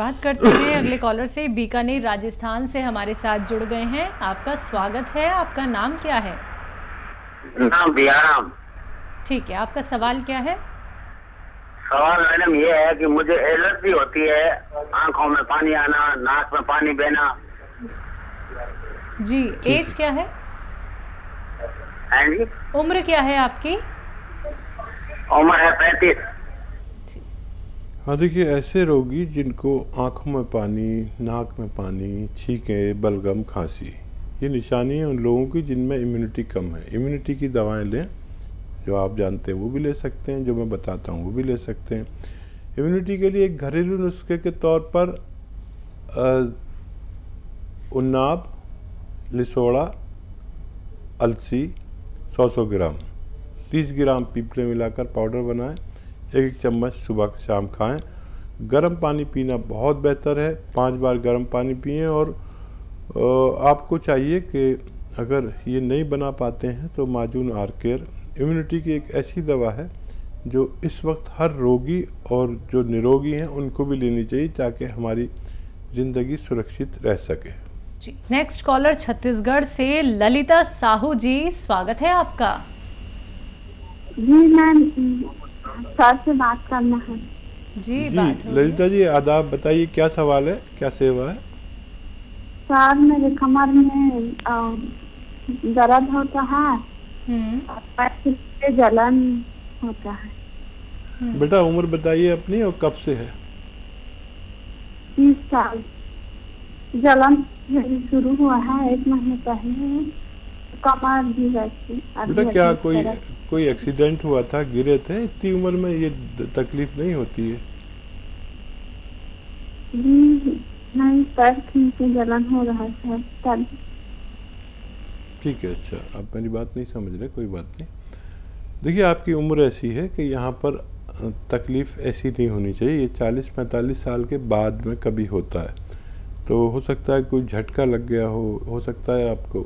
बात करते हैं अगले कॉलर से। बीकानेर राजस्थान से हमारे साथ जुड़ गए हैं। आपका स्वागत है। आपका नाम क्या है? नाम बियाराम। ठीक है, आपका सवाल क्या है? सवाल मैडम ये है कि मुझे एलर्जी होती है, आंखों में पानी आना, नाक में पानी बहना। जी, एज क्या है? जी, उम्र क्या है आपकी? उम्र है 35। हाँ देखिए, ऐसे रोगी जिनको आँखों में पानी, नाक में पानी, छींकें, बलगम, खांसी, ये निशानी है उन लोगों की जिनमें इम्यूनिटी कम है। इम्यूनिटी की दवाएं लें, जो आप जानते हैं वो भी ले सकते हैं, जो मैं बताता हूँ वो भी ले सकते हैं। इम्यूनिटी के लिए एक घरेलू नुस्खे के तौर पर उन्नाब, लिसोड़ा, अलसी 100-100 ग्राम 30 ग्राम पीपले मिलाकर पाउडर बनाएं, एक चम्मच सुबह शाम खाएं। गर्म पानी पीना बहुत बेहतर है, 5 बार गर्म पानी पिएं। और आपको चाहिए कि अगर ये नहीं बना पाते हैं तो माजून आर केयर इम्यूनिटी की एक ऐसी दवा है जो इस वक्त हर रोगी और जो निरोगी हैं उनको भी लेनी चाहिए, ताकि हमारी ज़िंदगी सुरक्षित रह सके। जी, नेक्स्ट कॉलर छत्तीसगढ़ से ललिता साहू जी, स्वागत है आपका। जी मैम, सर से बात करना है। जी ललिता जी, आदाब, बताइए क्या सवाल है, क्या सेवा है? सर, मेरे कमर में दर्द होता है और पैर से जलन होता है। बेटा उम्र बताइए अपनी और कब से है? 30 साल। जलन शुरू हुआ है 1 महीने पहले, कमर भी वैसी। बेटा क्या कोई एक्सीडेंट हुआ था, गिरे थे? इतनी उम्र में ये तकलीफ नहीं होती है। नहीं, पैर से जलन हो रहा है तब। ठीक है, अच्छा, आप मेरी बात नहीं समझ रहे, कोई बात नहीं। देखिए, आपकी उम्र ऐसी है कि यहाँ पर तकलीफ़ ऐसी नहीं होनी चाहिए। ये 40-45 साल के बाद में कभी होता है, तो हो सकता है कोई झटका लग गया हो सकता है आपको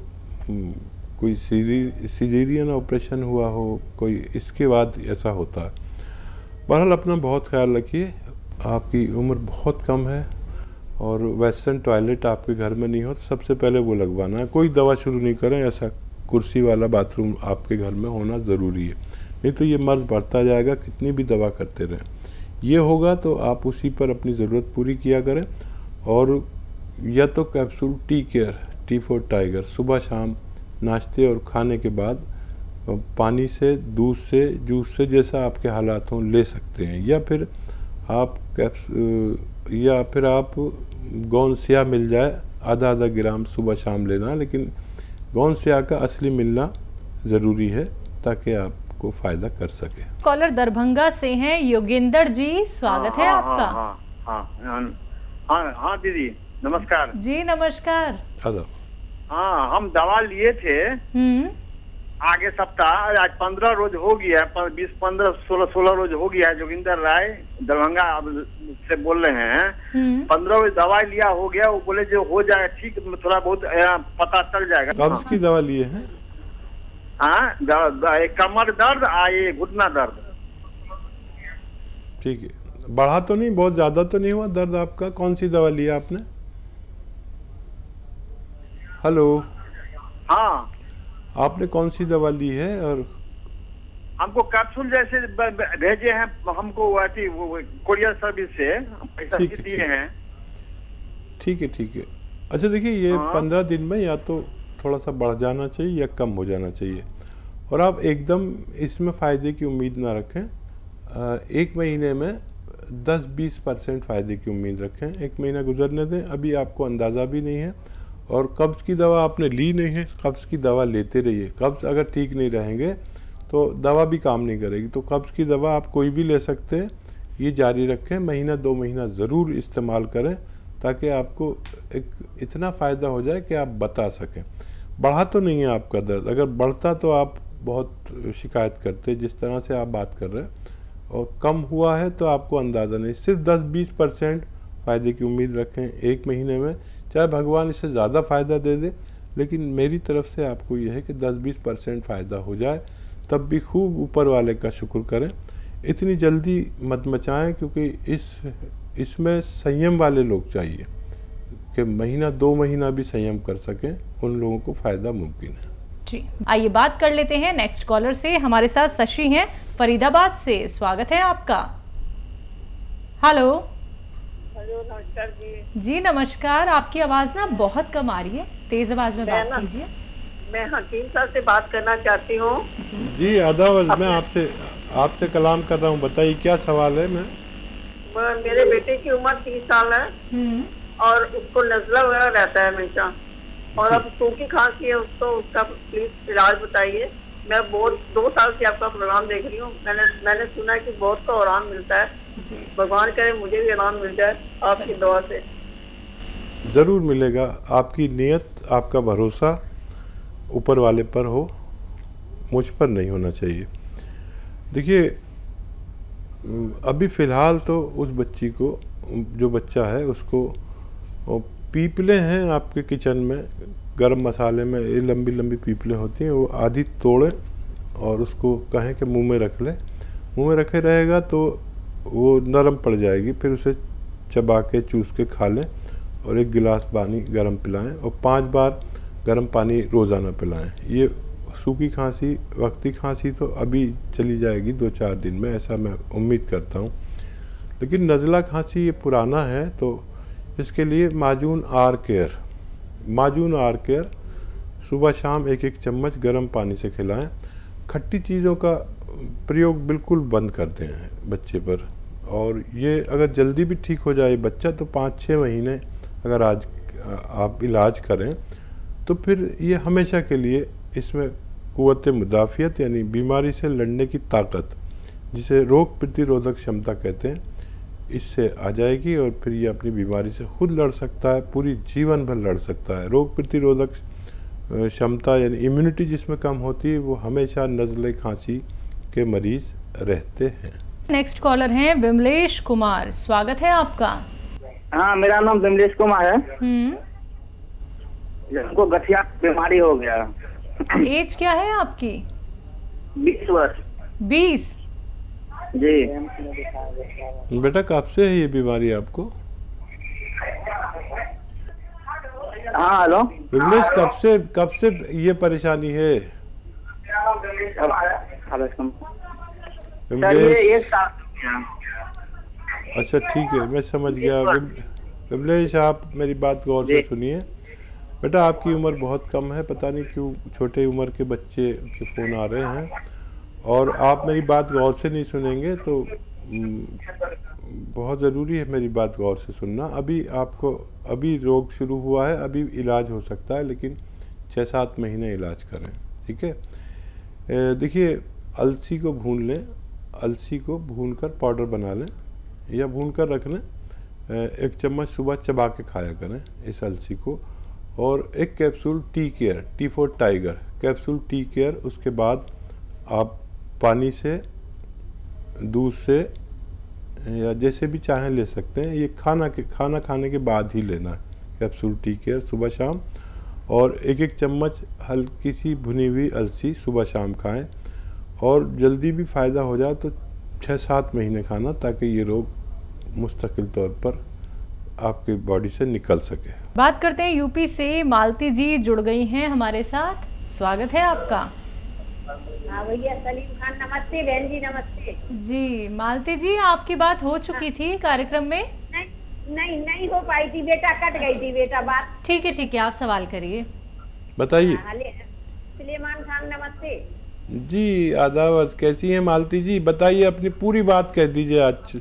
कोई सीज़ेरियन ऑपरेशन हुआ हो, कोई इसके बाद ऐसा होता है। बहरहाल अपना बहुत ख्याल रखिए। आपकी उम्र बहुत कम है और वेस्टर्न टॉयलेट आपके घर में नहीं हो तो सबसे पहले वो लगवाना है। कोई दवा शुरू नहीं करें, ऐसा कुर्सी वाला बाथरूम आपके घर में होना ज़रूरी है, नहीं तो ये मर्ज बढ़ता जाएगा, कितनी भी दवा करते रहें। ये होगा तो आप उसी पर अपनी ज़रूरत पूरी किया करें। और या तो capsule tea care, T for tiger, सुबह शाम नाश्ते और खाने के बाद पानी से, दूध से, जूस से, जैसा आपके हालात हों ले सकते हैं। या फिर आप गोंद स्याह मिल जाए, आधा ग्राम सुबह शाम लेना, लेकिन गोंद स्याह का असली मिलना ज़रूरी है ताकि आपको फ़ायदा कर सके। कॉलर दरभंगा से हैं योगेंद्र जी, स्वागत है आपका। हाँ दीदी नमस्कार। जी नमस्कार। हाँ, हम दवा लिए थे आगे सप्ताह, आज 15 रोज हो गया, 20, 15, 16 रोज हो गया है। जोगिंदर राय दरभंगा से बोल रहे हैं। 15 रोज दवाई लिया हो गया, वो बोले जो हो जाएगा ठीक, थोड़ा बहुत पता चल जाएगा। कब्ज की दवा लिए हैं? हाँ, कमर दर्द, ये घुटना दर्द। ठीक है, बढ़ा तो नहीं, बहुत ज्यादा तो नहीं हुआ दर्द आपका? कौन सी दवा लिया आपने? हेलो, हाँ, आपने कौन सी दवा ली है? और हमको कैप्सूल जैसे भेजे हैं, हमको कोरियर सर्विस से पैसा दिए हैं। ठीक है। अच्छा देखिए, ये 15 दिन में या तो थोड़ा सा बढ़ जाना चाहिए या कम हो जाना चाहिए, और आप एकदम इसमें फ़ायदे की उम्मीद ना रखें। 1 महीने में 10-20% फ़ायदे की उम्मीद रखें। 1 महीना गुजरने दें, अभी आपको अंदाज़ा भी नहीं है। और कब्ज़ की दवा आपने ली नहीं है, कब्ज़ की दवा लेते रहिए। कब्ज़ अगर ठीक नहीं रहेंगे तो दवा भी काम नहीं करेगी। तो कब्ज़ की दवा आप कोई भी ले सकते हैं, ये जारी रखें। महीना 2 महीना ज़रूर इस्तेमाल करें ताकि आपको एक इतना फ़ायदा हो जाए कि आप बता सकें। बढ़ा तो नहीं है आपका दर्द? अगर बढ़ता तो आप बहुत शिकायत करते जिस तरह से आप बात कर रहे हैं, और कम हुआ है तो आपको अंदाज़ा नहीं। सिर्फ 10-20% फ़ायदे की उम्मीद रखें 1 महीने में। चाहे भगवान इससे ज़्यादा फ़ायदा दे दे, लेकिन मेरी तरफ से आपको यह है कि 10-20% फ़ायदा हो जाए, तब भी खूब ऊपर वाले का शुक्र करें। इतनी जल्दी मत मचाएं, क्योंकि इस इसमें संयम वाले लोग चाहिए कि महीना 2 महीना भी संयम कर सकें, उन लोगों को फ़ायदा मुमकिन है। जी, आइए बात कर लेते हैं नेक्स्ट कॉलर से। हमारे साथ शशि हैं फरीदाबाद से, स्वागत है आपका। हेलो। हेलो, नमस्कार जी। जी नमस्कार, आपकी आवाज़ ना बहुत कम आ रही है, तेज़ आवाज़ में बात कीजिए। मैं हकीम साहब से बात करना चाहती हूँ। जी आदाब, मैं आपसे कलाम कर रहा हूँ, बताइए क्या सवाल है। मेरे बेटे की उम्र 30 साल है और उसको नज़ला वगैरह रहता है हमेशा, और अब सूखी खांसी है उसको, उसका प्लीज इलाज बताइए। मैं बहुत 2 साल से आपका प्रोग्राम देख रही हूँ। मैंने सुना है कि बहुत को आराम मिलता है। भगवान करे मुझे भी आराम मिल जाए आपकी दुआ से। ज़रूर मिलेगा। आपकी नियत, आपका भरोसा ऊपर वाले पर हो, मुझ पर नहीं होना चाहिए। देखिए अभी फ़िलहाल तो उस बच्ची को, जो बच्चा है उसको, पीपले हैं आपके किचन में, गरम मसाले में ये लंबी लंबी पीपलें होती हैं, वो आधी तोड़ें और उसको कहें कि मुंह में रख ले। मुंह में रखे रहेगा तो वो नरम पड़ जाएगी, फिर उसे चबा के चूस के खा लें और 1 गिलास पानी गरम पिलाएं और 5 बार गरम पानी रोज़ाना पिलाएं। ये सूखी खांसी, वक्ती खांसी तो अभी चली जाएगी 2-4 दिन में, ऐसा मैं उम्मीद करता हूँ। लेकिन नज़ला खांसी ये पुराना है, तो इसके लिए माजून आर केयर सुबह शाम 1-1 चम्मच गर्म पानी से खिलाएं। खट्टी चीज़ों का प्रयोग बिल्कुल बंद कर दें बच्चे पर, और ये अगर जल्दी भी ठीक हो जाए बच्चा तो 5-6 महीने अगर आज आप इलाज करें तो फिर ये हमेशा के लिए इसमें क़ुव्वत मुदाफ़ियत यानी बीमारी से लड़ने की ताकत, जिसे रोग प्रतिरोधक क्षमता कहते हैं, इससे आ जाएगी और फिर ये अपनी बीमारी से खुद लड़ सकता है, पूरी जीवन भर लड़ सकता है। रोग प्रतिरोधक क्षमता यानी इम्यूनिटी जिसमें कम होती है, वो हमेशा नज़ले खांसी के मरीज रहते हैं। नेक्स्ट कॉलर हैं विमलेश कुमार, स्वागत है आपका। हाँ, मेरा नाम विमलेश कुमार है। हमको गठिया बीमारी हो गया। एज क्या है आपकी? 20 वर्ष। 20? जी। बेटा कब से है ये बीमारी आपको? हाँ हेलो। विमलेश कब से ये परेशानी है? विमलेश, अच्छा ठीक है, मैं समझ गया। विमलेश आप मेरी बात गौर से सुनिए। बेटा आपकी उम्र बहुत कम है, पता नहीं क्यों छोटे उम्र के बच्चे के फ़ोन आ रहे हैं, और आप मेरी बात गौर से नहीं सुनेंगे तो बहुत ज़रूरी है मेरी बात गौर से सुनना। अभी रोग शुरू हुआ है, अभी इलाज हो सकता है, लेकिन 6-7 महीने इलाज करें, ठीक है। देखिए अलसी को भून लें, अलसी को भूनकर पाउडर बना लें या भूनकर रख लें। 1 चम्मच सुबह चबा के खाया करें इस अलसी को, और 1 capsule tea care, T for tiger capsule tea care. उसके बाद आप पानी से, दूध से या जैसे भी चाहें ले सकते हैं। ये खाना खाने के बाद ही लेना है कैप्सूल टी केयर सुबह शाम, और 1-1 चम्मच हल्की सी भुनी हुई अलसी सुबह शाम खाएं, और जल्दी भी फ़ायदा हो जाए तो 6-7 महीने खाना, ताकि ये रोग मुस्तकिल तौर पर आपकी बॉडी से निकल सके। बात करते हैं यूपी से, मालती जी जुड़ गई हैं हमारे साथ, स्वागत है आपका। हाँ भैया, सलीम खान नमस्ते। बहन जी नमस्ते। जी मालती जी, आपकी बात हो चुकी थी कार्यक्रम में? नहीं हो पाई थी बेटा, कट गई थी बेटा बात। ठीक है, आप सवाल करिए, बताइए। सलीमान खान नमस्ते जी। आदाब, कैसी हैं मालती जी? बताइए, अपनी पूरी बात कह दीजिए। आज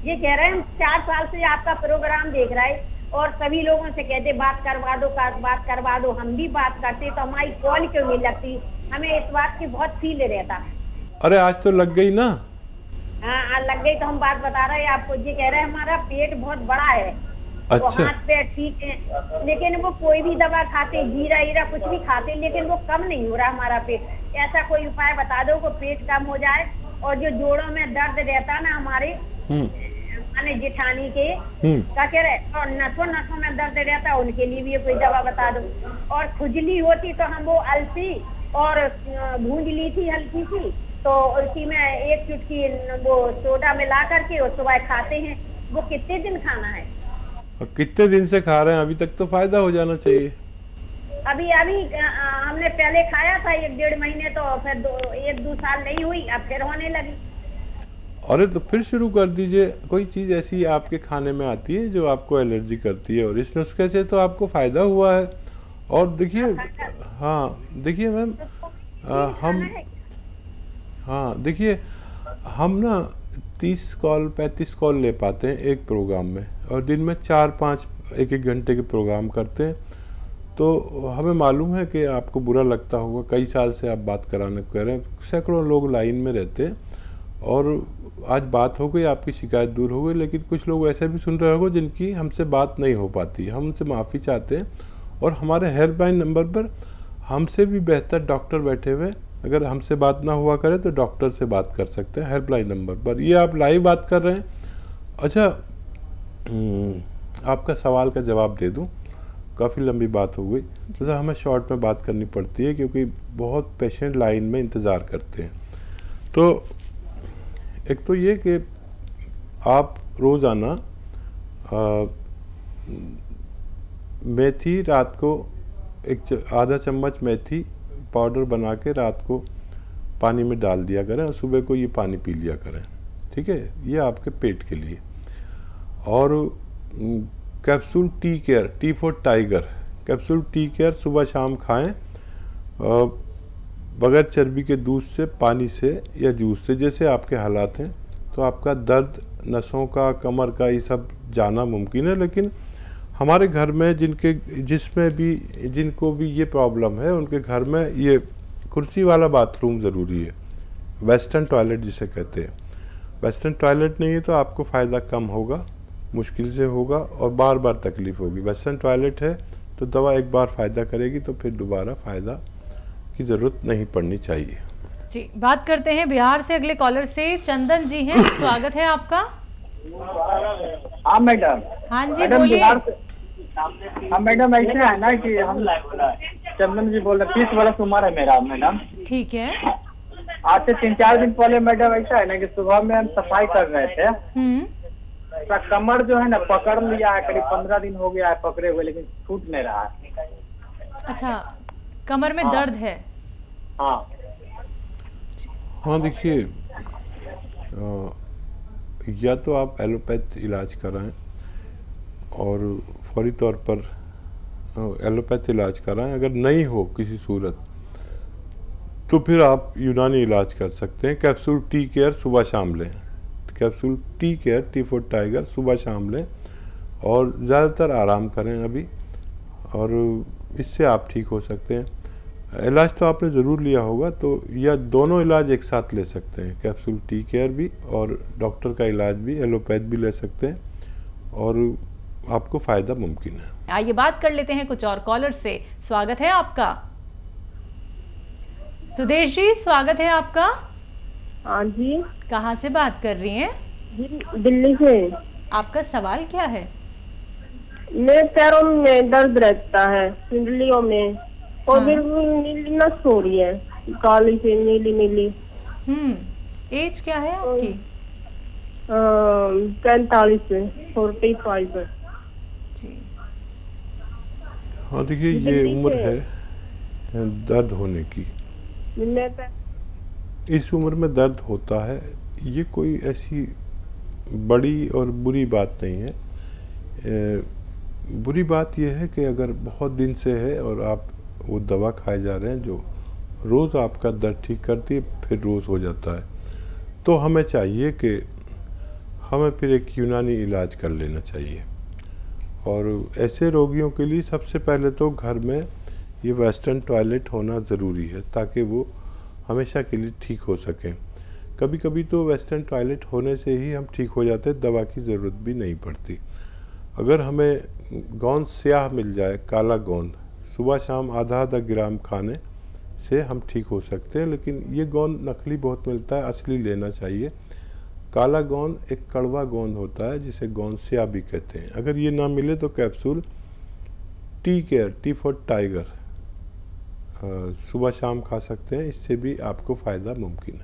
ये कह रहे हैं 4 साल से आपका प्रोग्राम देख रहा है और सभी लोगों से कहते बात करवा दो, हम भी बात करते तो हमारी कॉल क्यों नहीं लगती? हमें इस बात की बहुत फील रहता। अरे आज तो लग गई ना। हाँ लग गई, तो हम बात बता रहे हैं आपको। ये कह रहे हैं हमारा पेट बहुत बड़ा है। अच्छा। तो हाथ पैर ठीक है, लेकिन वो कोई भी दवा खाते, जीरा कुछ भी खाते, लेकिन वो कम नहीं हो रहा हमारा पेट। ऐसा कोई उपाय बता दो को पेट कम हो जाए। और जो जोड़ों में दर्द रहता ना हमारे माने जेठानी के क्या कह रहे, और नसों में दर्द रहता है, उनके लिए भी कोई दवा बता दो। और खुजली होती तो हम वो अलसी और भूंज ली थी हल्की सी, तो उसी में 1 चुटकी वो सोडा मिला करके और सुबह खाते हैं। वो कितने दिन खाना है? और कितने दिन से खा रहे हैं? अभी तक तो फायदा हो जाना चाहिए। अभी हमने पहले खाया था 1-1.5 महीने, तो फिर 1-2 साल नहीं हुई, अब फिर होने लगी। अरे तो फिर शुरू कर दीजिए। कोई चीज़ ऐसी आपके खाने में आती है जो आपको एलर्जी करती है, और इस नुस्खे से तो आपको फ़ायदा हुआ है। और देखिए, हाँ देखिए मैम, देखिए हम ना 30 कॉल 35 कॉल ले पाते हैं एक प्रोग्राम में, और दिन में 4-5 1-1 घंटे के प्रोग्राम करते हैं। तो हमें मालूम है कि आपको बुरा लगता होगा, कई साल से आप बात कराने को कह रहे हैं, सैकड़ों लोग लाइन में रहते हैं, और आज बात हो गई, आपकी शिकायत दूर हो गई। लेकिन कुछ लोग ऐसे भी सुन रहे होंगे जिनकी हमसे बात नहीं हो पाती। हम उनसे माफ़ी चाहते हैं, और हमारे हेल्पलाइन नंबर पर हमसे भी बेहतर डॉक्टर बैठे हुए, अगर हमसे बात ना हुआ करे तो डॉक्टर से बात कर सकते हैं हेल्पलाइन नंबर पर। ये आप लाइव बात कर रहे हैं। अच्छा, आपका सवाल का जवाब दे दूं, काफ़ी लंबी बात हो गई, तो हमें शॉर्ट में बात करनी पड़ती है क्योंकि बहुत पेशेंट लाइन में इंतज़ार करते हैं। तो एक तो ये कि आप रोज़ाना मेथी रात को आधा चम्मच मेथी पाउडर बना के रात को पानी में डाल दिया करें, और सुबह को ये पानी पी लिया करें। ठीक है, ये आपके पेट के लिए। और capsule tea care, T for tiger, capsule tea care सुबह शाम खाएं, बगैर चर्बी के दूध से, पानी से या जूस से, जैसे आपके हालात हैं। तो आपका दर्द, नसों का, कमर का, ये सब जाना मुमकिन है। लेकिन हमारे घर में जिनको भी ये प्रॉब्लम है, उनके घर में ये कुर्सी वाला बाथरूम ज़रूरी है, वेस्टर्न टॉयलेट जिसे कहते हैं। वेस्टर्न टॉयलेट नहीं है तो आपको फ़ायदा कम होगा, मुश्किल से होगा, और बार बार तकलीफ़ होगी। वेस्टर्न टॉयलेट है तो दवा एक बार फ़ायदा करेगी, तो फिर दोबारा फ़ायदा की ज़रूरत नहीं पड़नी चाहिए। जी, बात करते हैं बिहार से अगले कॉलर से। चंदन जी हैं, स्वागत है आपका। हाँ मैडम। हाँ जी, बोलिए। हाँ मैडम, ऐसे है ना कि हम चंदन जी बोल रहे, 30 वर्ष उम्र है मेरा मैडम। ठीक है। आज से 3-4 दिन पहले मैडम ऐसा है ना कि सुबह में हम सफाई कर रहे थे, तो कमर जो है ना पकड़ लिया है, करीब 15 दिन हो गया है पकड़े हुए, लेकिन छूट नहीं रहा है। अच्छा, कमर में दर्द है? हाँ देखिए, या तो आप एलोपैथ इलाज कराएं, और फौरी तौर पर एलोपैथ इलाज कराएं। अगर नहीं हो किसी सूरत तो फिर आप यूनानी इलाज कर सकते हैं। कैप्सूल टी केयर सुबह शाम लें, capsule tea care, T for tiger, सुबह शाम लें, और ज़्यादातर आराम करें अभी, और इससे आप ठीक हो सकते हैं। इलाज तो आपने ज़रूर लिया होगा, तो या दोनों इलाज एक साथ ले सकते हैं, कैप्सूल टी केयर भी और डॉक्टर का इलाज भी, एलोपैथ भी ले सकते हैं, और आपको फ़ायदा मुमकिन है। आइए बात कर लेते हैं कुछ और कॉलर से। स्वागत है आपका। सुदेश जी, स्वागत है आपका। हाँ जी। कहाँ से बात कर रही हैं? जी, दिल्ली से। आपका सवाल क्या है? मेरे पैरों में दर्द रहता है, पिंडलियों में, और बिल्कुल नीली नस हो रही है, काली से नीली नीली। एज क्या है आपकी? 45 जी। हाँ देखिए, ये उम्र है दर्द होने की। इस उम्र में दर्द होता है, ये कोई ऐसी बड़ी और बुरी बात नहीं है। बुरी बात यह है कि अगर बहुत दिन से है और आप वो दवा खाए जा रहे हैं जो रोज़ आपका दर्द ठीक करती है, फिर रोज़ हो जाता है, तो हमें चाहिए कि हमें फिर एक यूनानी इलाज कर लेना चाहिए। और ऐसे रोगियों के लिए सबसे पहले तो घर में ये वेस्टर्न टॉयलेट होना ज़रूरी है, ताकि वो हमेशा के लिए ठीक हो सकें। कभी कभी तो वेस्टर्न टॉयलेट होने से ही हम ठीक हो जाते हैं, दवा की ज़रूरत भी नहीं पड़ती। अगर हमें गोंद स्याह मिल जाए, काला गोंद, सुबह शाम आधा ग्राम खाने से हम ठीक हो सकते हैं। लेकिन ये गोंद नकली बहुत मिलता है, असली लेना चाहिए। काला गोंद एक कड़वा गोंद होता है जिसे गोंद स्याह भी कहते हैं। अगर ये ना मिले तो capsule tea care, T for tiger, सुबह शाम खा सकते हैं, इससे भी आपको फ़ायदा मुमकिन है।